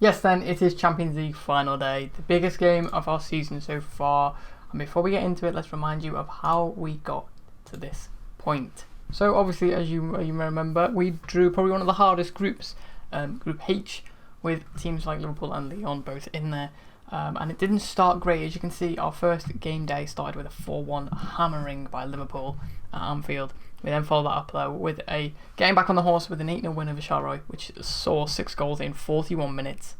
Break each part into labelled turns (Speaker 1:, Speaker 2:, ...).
Speaker 1: Yes, then it is Champions League final day, the biggest game of our season so far. And before we get into it, let's remind you of how we got to this point. So obviously, as you may remember, we drew probably one of the hardest groups, Group H, with teams like Liverpool and Lyon both in there. And it didn't start great. As you can see, our first game day started with a 4-1 hammering by Liverpool at Anfield. We then followed that up though with a getting back on the horse with an 8-0 win over Charleroi, which saw 6 goals in 41 minutes.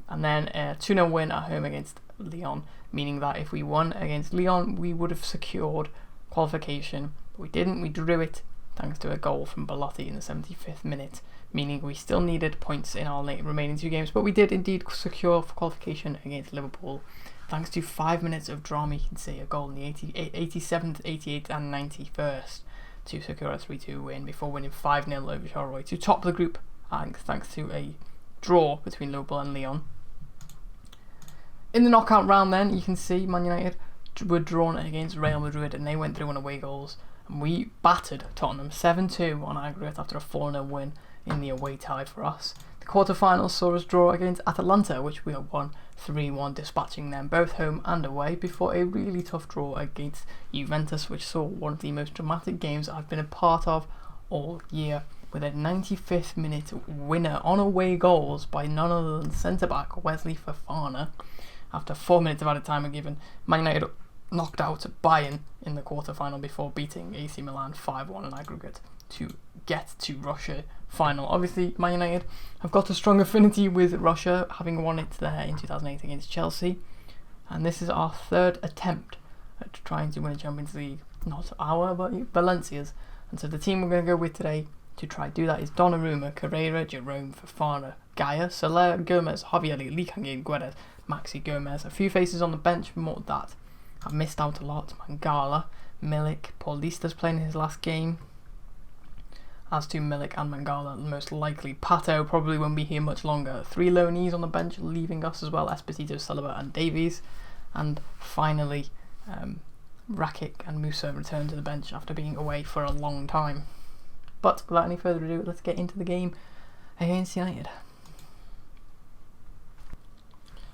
Speaker 1: And then a 2-0 win at home against Lyon, meaning that if we won against Lyon, we would have secured qualification. But we didn't, we drew it thanks to a goal from Belotti in the 75th minute, meaning we still needed points in our remaining 2 games, but we did indeed secure qualification against Liverpool thanks to 5 minutes of drama. You can see a goal in the 87th, 88th and 91st to secure a 3-2 win before winning 5-0 over Charleroi to top the group, thanks to a draw between Liverpool and Lyon. In the knockout round then, you can see Man United were drawn against Real Madrid and they went through on away goals, and we battered Tottenham 7-2 on aggregate after a 4-0 win in the away tie for us. The quarterfinals saw us draw against Atalanta, which we won 3-1, dispatching them both home and away before a really tough draw against Juventus, which saw one of the most dramatic games I've been a part of all year, with a 95th minute winner on away goals by none other than centre-back Wesley Fofana. After 4 minutes of added time were given, Man United knocked out Bayern in the quarter-final before beating AC Milan 5-1 in aggregate to get to Russia final. Obviously, Man United have got a strong affinity with Russia, having won it there in 2008 against Chelsea, and this is our 3rd attempt at trying to win a Champions League, not our, but Valencia's. And so the team we're going to go with today to try to do that is Donnarumma, Carrera, Jerome, Fofana, Gaia, Soler, Gomez, Javier, Lee Kang-in, Guedes, Maxi Gomez. A few faces on the bench from what that have missed out a lot. Mangala, Milik, Paulista's playing his last game. As to Milik and Mangala, most likely Pato probably won't be here much longer. 3 loanees on the bench leaving us as well, Esposito, Saliba and Davies. And finally, Rakic and Musa return to the bench after being away for a long time. But without any further ado, let's get into the game against United.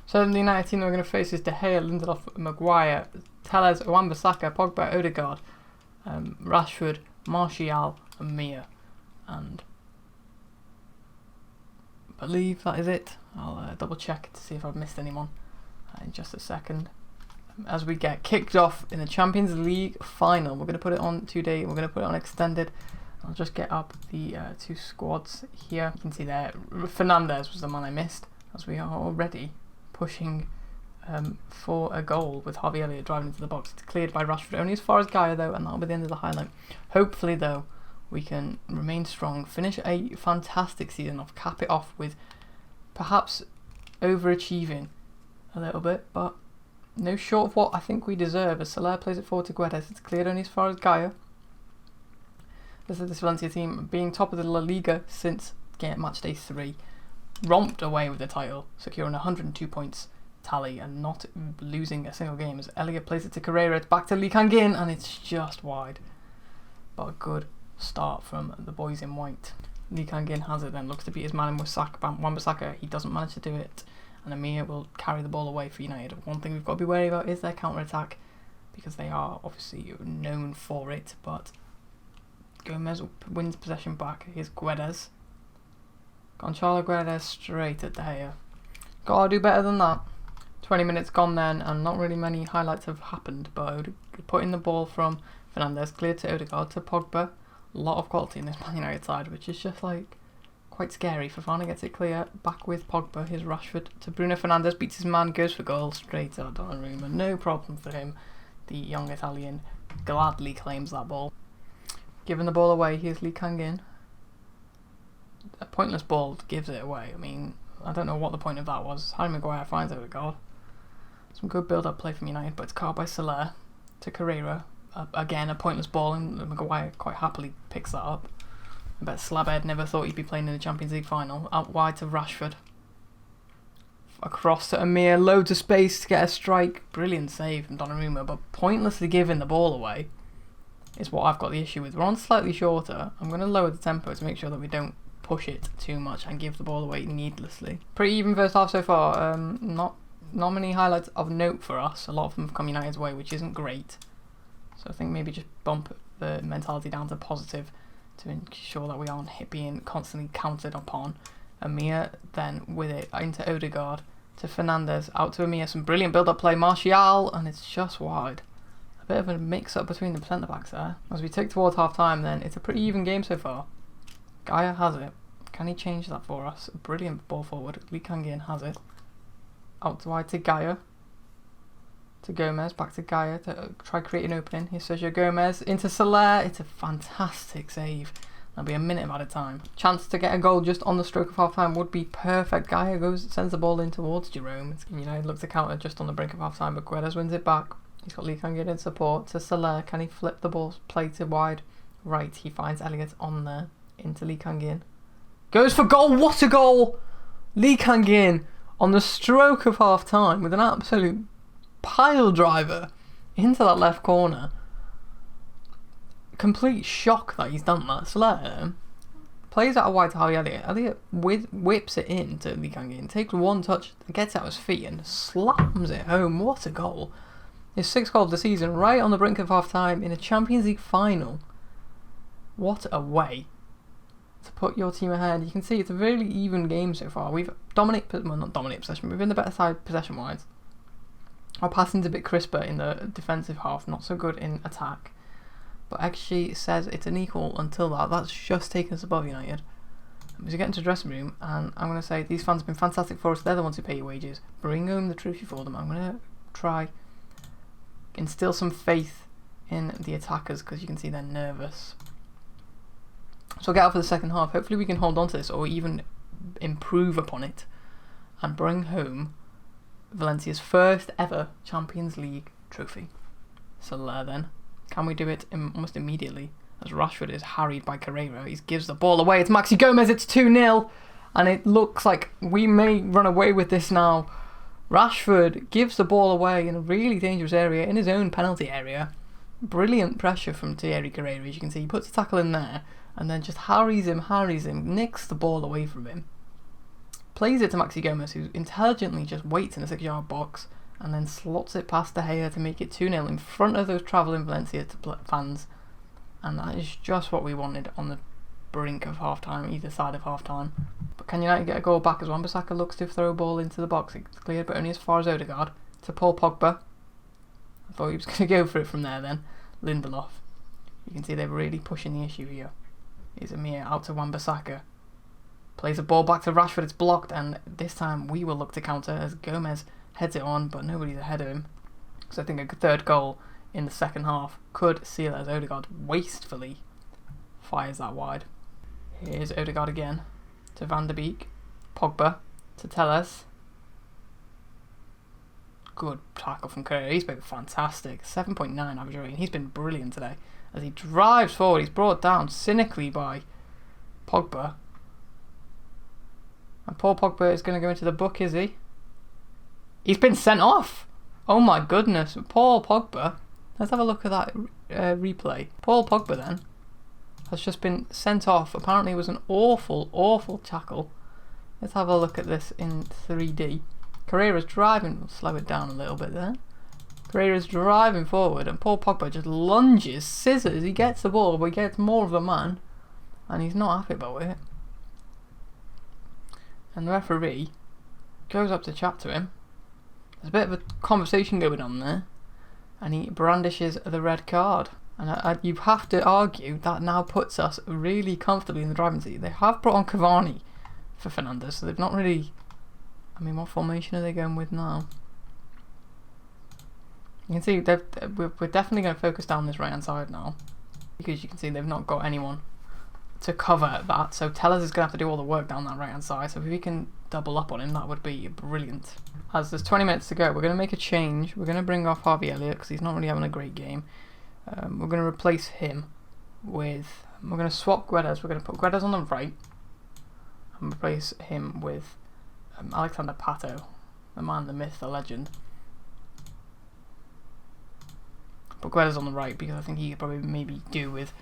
Speaker 1: So the United team that we're going to face is De Gea, Lindelof, Maguire, Telles, Wan-Bissaka, Pogba, Odegaard, Rashford, Martial and Mia. And I believe that is it. I'll double check to see if I've missed anyone in just a second. As we get kicked off in the Champions League final, we're going to put it on today. We're going to put it on extended. I'll just get up the 2 squads here. You can see there, Fernandes was the man I missed, as we are already pushing for a goal with Harvey Elliott driving into the box. It's cleared by Rashford, only as far as Gaia though, and that'll be the end of the highlight. Hopefully though, we can remain strong, finish a fantastic season off, cap it off with perhaps overachieving a little bit, but no short of what I think we deserve. As Soler plays it forward to Guedes, it's cleared only as far as Gaia. This is this Valencia team being top of the La Liga since match day 3, romped away with the title, securing 102 points tally and not losing a single game. As Elliott plays it to Carrera, it's back to Lee Kang-in and it's just wide. But a good start from the boys in white. Lee Kang-in has it then, looks to beat his man in Wan-Bissaka. He doesn't manage to do it, and Amir will carry the ball away for United. One thing we've got to be wary about is their counter-attack, because they are obviously known for it, but Gomez wins possession back. Here's Guedes. Gonçalo Guedes straight at De Gea. Gotta do better than that. 20 minutes gone then, and not really many highlights have happened, but putting the ball from Fernandes cleared to Odegaard to Pogba. A lot of quality in this Man United side, which is just like quite scary. Fofana gets it clear, back with Pogba. Here's Rashford to Bruno Fernandes, beats his man, goes for goal, straight at Donnarumma. No problem for him. The young Italian gladly claims that ball. Giving the ball away, here's Lee Kang-in. A pointless ball gives it away. I mean, I don't know what the point of that was. Harry Maguire finds Odegaard. Some good build-up play from United, but it's caught by Soler to Carrera. Again, a pointless ball, and Maguire quite happily picks that up. I bet Slabhead never thought he'd be playing in the Champions League final. Out wide to Rashford. Across to Amir, loads of space to get a strike. Brilliant save from Donnarumma, but pointlessly giving the ball away is what I've got the issue with. We're on slightly shorter. I'm going to lower the tempo to make sure that we don't push it too much and give the ball away needlessly. Pretty even first half so far. Not many highlights of note for us. A lot of them have come United's way, which isn't great. So I think maybe just bump the mentality down to positive to ensure that we aren't being constantly counted upon. Amir then with it into Odegaard to Fernandez, out to Amir, some brilliant build-up play, Martial, and it's just wide. A bit of a mix-up between the centre-backs there. As we tick towards half-time then, it's a pretty even game so far. Gaia has it. Can he change that for us? Brilliant ball forward. Lee Kang-in has it. Out to wide to Gaia. To Gomez, back to Gaia to try create an opening. Here's Sergio Gomez into Soler. It's a fantastic save. That'll be a minute of added time. Chance to get a goal just on the stroke of half time would be perfect. Gaia sends the ball in towards Jerome. United look to counter just on the brink of half time, but Guedes wins it back. He's got Lee Kang-in in support to Soler. Can he flip the ball, play to wide? Right, he finds Elliott on there. Into Lee Kang-in. Goes for goal. What a goal! Lee Kang-in on the stroke of half time with an absolute pile driver into that left corner. Complete shock that he's done that. Soler plays out wide to Harvey Elliott. Elliott whips it in to Lee Kang-in, takes one touch, gets out his feet and slams it home. What a goal. His 6th goal of the season, right on the brink of half time in a Champions League final. What a way to put your team ahead. You can see it's a really even game so far. We've not dominate possession, we've been the better side possession wise. Our passing's a bit crisper in the defensive half, not so good in attack. But XG says it's an equal until that. That's just taken us above United. As we get into the dressing room, and I'm going to say these fans have been fantastic for us. They're the ones who pay your wages. Bring home the trophy for them. I'm going to try instill some faith in the attackers because you can see they're nervous. So we'll get out for the second half. Hopefully we can hold on to this or even improve upon it and bring home Valencia's first ever Champions League trophy. So then, can we do it almost immediately as Rashford is harried by Carrera? He gives the ball away. It's Maxi Gomez. It's 2-0 and it looks like we may run away with this now. Rashford gives the ball away in a really dangerous area, in his own penalty area. Brilliant pressure from Thierry Carrera, as you can see. He puts a tackle in there and then just harries him, nicks the ball away from him. Plays it to Maxi Gomez, who intelligently just waits in the 6-yard box and then slots it past De Gea to make it 2-0 in front of those travelling Valencia fans. And that is just what we wanted on the brink of half-time, either side of half-time. But can United get a goal back as Wan-Bissaka looks to throw a ball into the box? It's cleared, but only as far as Odegaard. To Paul Pogba. I thought he was going to go for it from there then. Lindelof. You can see they're really pushing the issue here. Here's Amir out to Wan-Bissaka. Plays the ball back to Rashford, it's blocked, and this time we will look to counter as Gomez heads it on, but nobody's ahead of him. So I think a third goal in the second half could seal it as Odegaard wastefully fires that wide. Here's Odegaard again to Van der Beek. Pogba to Telles. Good tackle from Carrera. He's been fantastic. 7.9 average rating. He's been brilliant today. As he drives forward, he's brought down cynically by Pogba. And Paul Pogba is going to go into the book, is he? He's been sent off. Oh my goodness. Paul Pogba. Let's have a look at that replay. Paul Pogba then has just been sent off. Apparently it was an awful, awful tackle. Let's have a look at this in 3D. Carrera's driving. We'll slow it down a little bit there. Carrera's driving forward and Paul Pogba just lunges, scissors. He gets the ball, but he gets more of a man. And he's not happy about it. And the referee goes up to chat to him. There's a bit of a conversation going on there. And he brandishes the red card. And you have to argue that now puts us really comfortably in the driving seat. They have brought on Cavani for Fernandez, so they've not really... I mean, what formation are they going with now? You can see we're definitely going to focus down this right hand side now, because you can see they've not got anyone to cover that, so Tellers is going to have to do all the work down that right hand side. So if we can double up on him, that would be brilliant. As there's 20 minutes to go, we're going to make a change. We're going to bring off Harvey Elliott because he's not really having a great game. We're going to replace him with... We're going to swap Guedes. We're going to put Guedes on the right and replace him with Alexander Pato, the man, the myth, the legend. Put Guedes on the right because I think he could probably maybe do with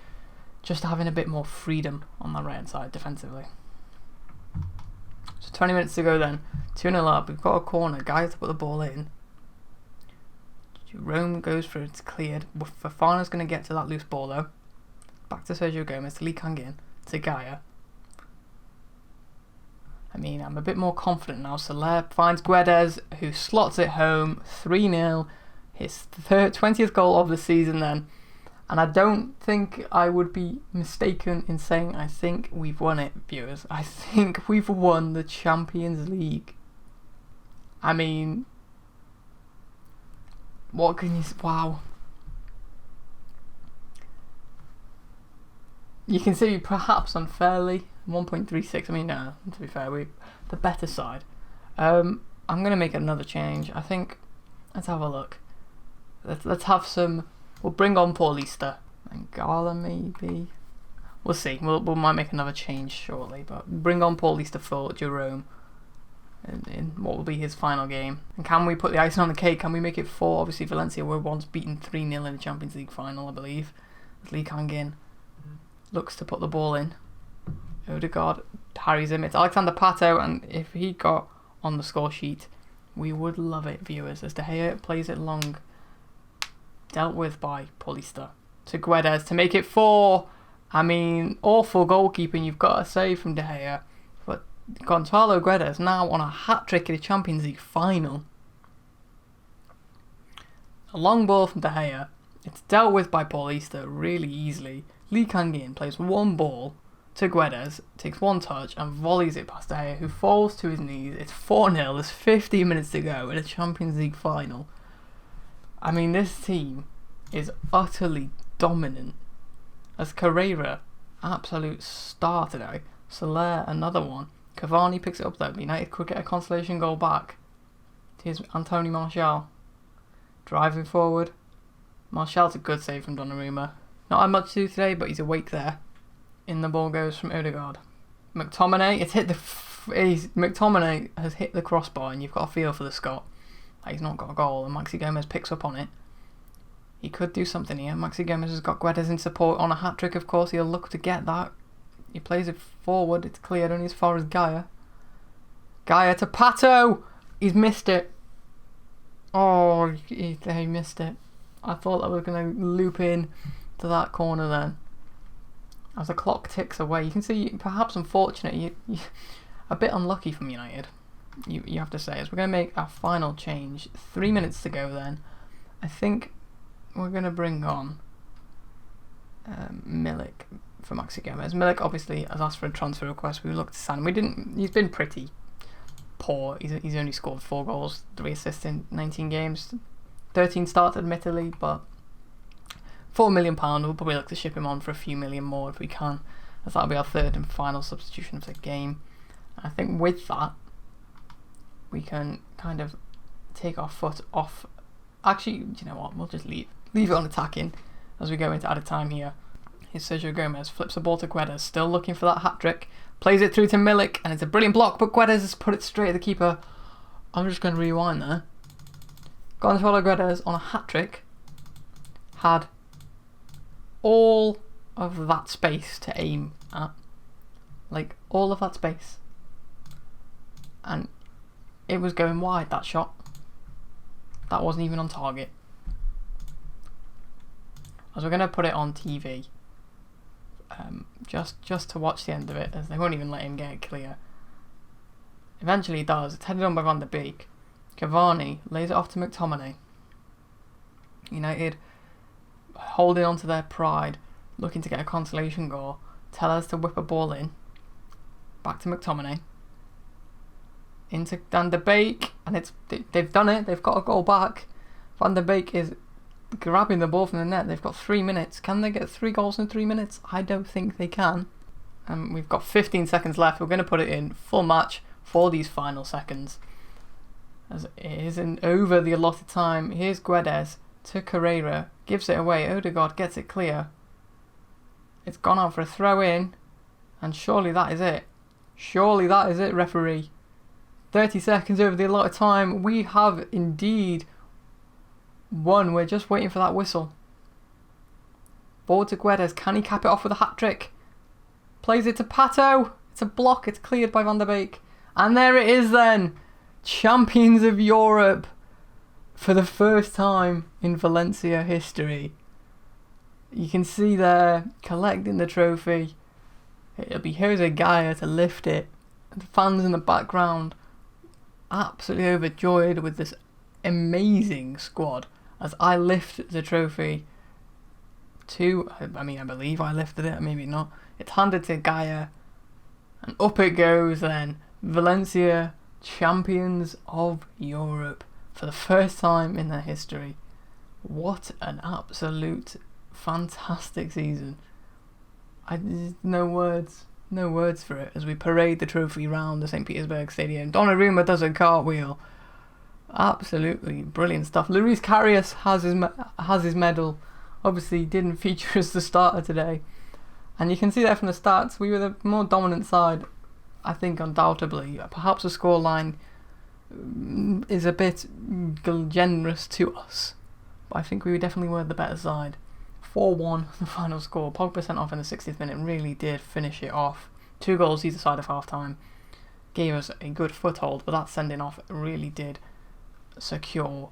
Speaker 1: just having a bit more freedom on that right hand side defensively. So 20 minutes to go then. 2-0 up. We've got a corner. Guy to put the ball in. Jerome goes for it. It's cleared. Fofana's going to get to that loose ball though. Back to Sergio Gomez. To Lee Kang-in. To Gaia. I mean, I'm a bit more confident now. Soler finds Guedes, who slots it home. 3-0. His 20th goal of the season then. And I don't think I would be mistaken in saying I think we've won it, viewers. I think we've won the Champions League. I mean, what can you... Wow. You can see perhaps unfairly 1.36. I mean, no, to be fair, we're the better side. I'm going to make another change. I think, let's have a look. Let's have some... We'll bring on Paulista and Gala maybe. We'll see. We might make another change shortly, but bring on Paulista for Jerome in what will be his final game. And can we put the icing on the cake? Can we make it 4? Obviously, Valencia were once beaten 3-0 in the Champions League final, I believe. Lee Kang-in looks to put the ball in. Odegaard harries him. It's Alexander Pato, and if he got on the score sheet, we would love it, viewers. As De Gea plays it long. Dealt with by Paulista. To Guedes to make it 4. I mean, awful goalkeeping, you've got to say, from De Gea. But Gonzalo Guedes now on a hat-trick in the Champions League final. A long ball from De Gea. It's dealt with by Paulista really easily. Lee Kang-in plays one ball to Guedes, takes one touch and volleys it past De Gea, who falls to his knees. It's 4-0. There's 15 minutes to go in a Champions League final. I mean, this team is utterly dominant. As Carrera, absolute star today. Soler, another one. Cavani picks it up though. United could get a consolation goal back. Here's Anthony Martial. Driving forward. Martial's a good save from Donnarumma. Not had much to do today, but he's awake there. In the ball goes from Odegaard. McTominay, McTominay has hit the crossbar, and you've got a feel for the Scot. He's not got a goal, and Maxi Gomez picks up on it. He could do something here. Maxi Gomez has got Guedes in support on a hat-trick, of course. He'll look to get that. He plays it forward. It's cleared only as far as Gaia. Gaia to Pato! He's missed it. Oh, he missed it. I thought that was going to loop in to that corner then. As the clock ticks away, you can see, perhaps unfortunate, you a bit unlucky from United. You have to say, as we're going to make our final change. 3 minutes to go then. I think we're going to bring on Milik for Maxi Gomez. Milik obviously has asked for a transfer request. We looked to sign him. We didn't. He's been pretty poor. He's only scored 4 goals, 3 assists in 19 games. 13 starts admittedly, but £4 million. We'll probably look to ship him on for a few million more if we can, as that'll be our 3rd and final substitution of the game. I think with that, we can kind of take our foot off. Actually, do you know what? We'll just leave it on attacking as we go into added time here. Here's Sergio Gomez, flips the ball to Guedes, still looking for that hat-trick. Plays it through to Milik, and it's a brilliant block, but Guedes has put it straight at the keeper. I'm just going to rewind there. Gonzalo Guedes on a hat-trick had all of that space to aim at. Like, all of that space. And it was going wide, that shot. That wasn't even on target. As we're going to put it on TV. Just to watch the end of it, as they won't even let him get it clear. Eventually he does. It's headed on by Van der Beek. Cavani lays it off to McTominay. United holding on to their pride, looking to get a consolation goal. Tellers to whip a ball in. Back to McTominay. Into Van der Beek, and they've done it. They've got a goal back. Van der Beek is grabbing the ball from the net. They've got 3 minutes. Can they get 3 goals in 3 minutes? I don't think they can. We've got 15 seconds left. We're going to put it in full match for these final seconds, as it isn't over the allotted time. Here's Guedes to Carrera, gives it away. Odegaard gets it clear. It's gone out for a throw in, and surely that is it. Surely that is it, referee. 30 seconds over the allotted time. We have indeed won. We're just waiting for that whistle. Forward to Guedes. Can he cap it off with a hat-trick? Plays it to Pato. It's a block. It's cleared by Van der Beek. And there it is then. Champions of Europe for the first time in Valencia history. You can see there, collecting the trophy. It'll be Jose Gaia to lift it. The fans in the background absolutely overjoyed with this amazing squad as I lift the trophy to, I believe I lifted it, maybe not. It's handed to Gaia and up it goes then. Valencia, champions of Europe for the first time in their history. What an absolute fantastic season. No words for it as we parade the trophy round the St. Petersburg Stadium. Donnarumma does a cartwheel. Absolutely brilliant stuff. Luis Karius has his medal. Obviously didn't feature as the starter today. And you can see that from the stats. We were the more dominant side, I think, undoubtedly. Perhaps the scoreline is a bit generous to us, but I think we definitely were the better side. 4-1 the final score. Pogba sent off in the 60th minute, really did finish it off. 2 goals either side of half time. Gave us a good foothold, but that sending off really did secure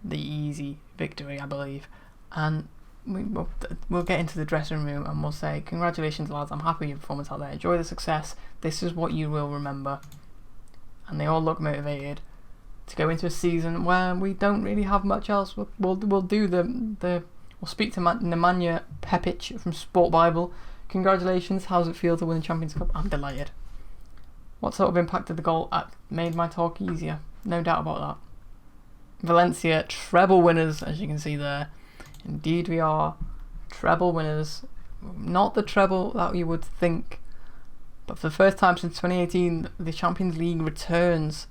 Speaker 1: the easy victory, I believe. And we'll get into the dressing room and we'll say, congratulations lads, I'm happy with your performance out there. Enjoy the success. This is what you will remember. And they all look motivated to go into a season where we don't really have much else. We'll speak to Nemanja Pepic from Sport Bible. Congratulations, how's it feel to win the Champions Cup? I'm delighted. What sort of impact did the goal made my talk easier? No doubt about that. Valencia, treble winners, as you can see there. Indeed we are. Treble winners. Not the treble that you would think, but for the first time since 2018, the Champions League returns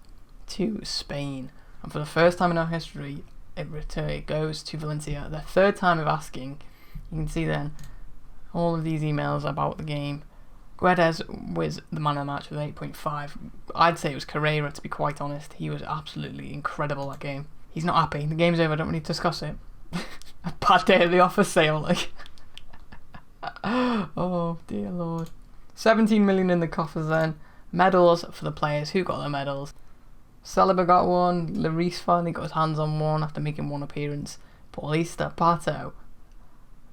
Speaker 1: to Spain. And for the first time in our history, it goes to Valencia. The third time of asking. You can see then all of these emails about the game. Guedes was the man of the match with 8.5. I'd say it was Carrera, to be quite honest. He was absolutely incredible that game. He's not happy. The game's over. I don't really discuss it. A bad day at the office sale, like. Oh dear lord. 17 million in the coffers then. Medals for the players. Who got the medals? Saliba got one. Lloris finally got his hands on one after making one appearance. Paulista, Pato.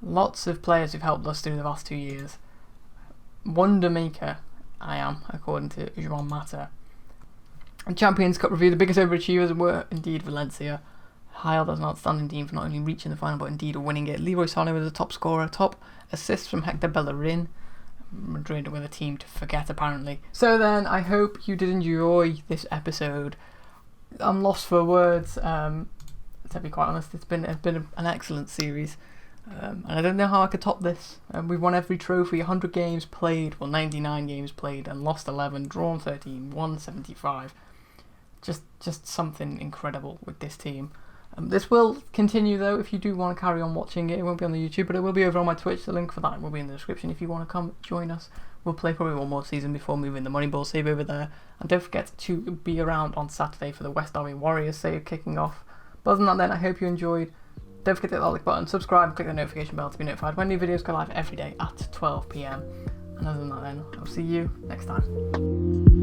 Speaker 1: Lots of players who've helped us through the last 2 years. Wonder maker, I am, according to Joan Mata. And Champions Cup review, the biggest overachievers were indeed Valencia. Hailed as an outstanding team for not only reaching the final but indeed winning it. Leroy Sané was the top scorer, top assists from Hector Bellerin. Madrid with a team to forget apparently. So then, I hope you did enjoy this episode. I'm lost for words. To be quite honest, it's been an excellent series. And I don't know how I could top this. We've won every trophy, 100 games played, 99 games played, and lost 11, drawn 13, won 75. Just something incredible with this team. This will continue though. If you do want to carry on watching it, it won't be on the YouTube, but it will be over on my Twitch. The link for that will be in the description if you want to come join us. We'll play probably one more season before moving the Moneyball save over there. And don't forget to be around on Saturday for the West Army Warriors save kicking off. But other than that then, I hope you enjoyed. Don't forget to hit that like button, subscribe, click the notification bell to be notified when new videos go live every day at 12 PM. And other than that then, I'll see you next time.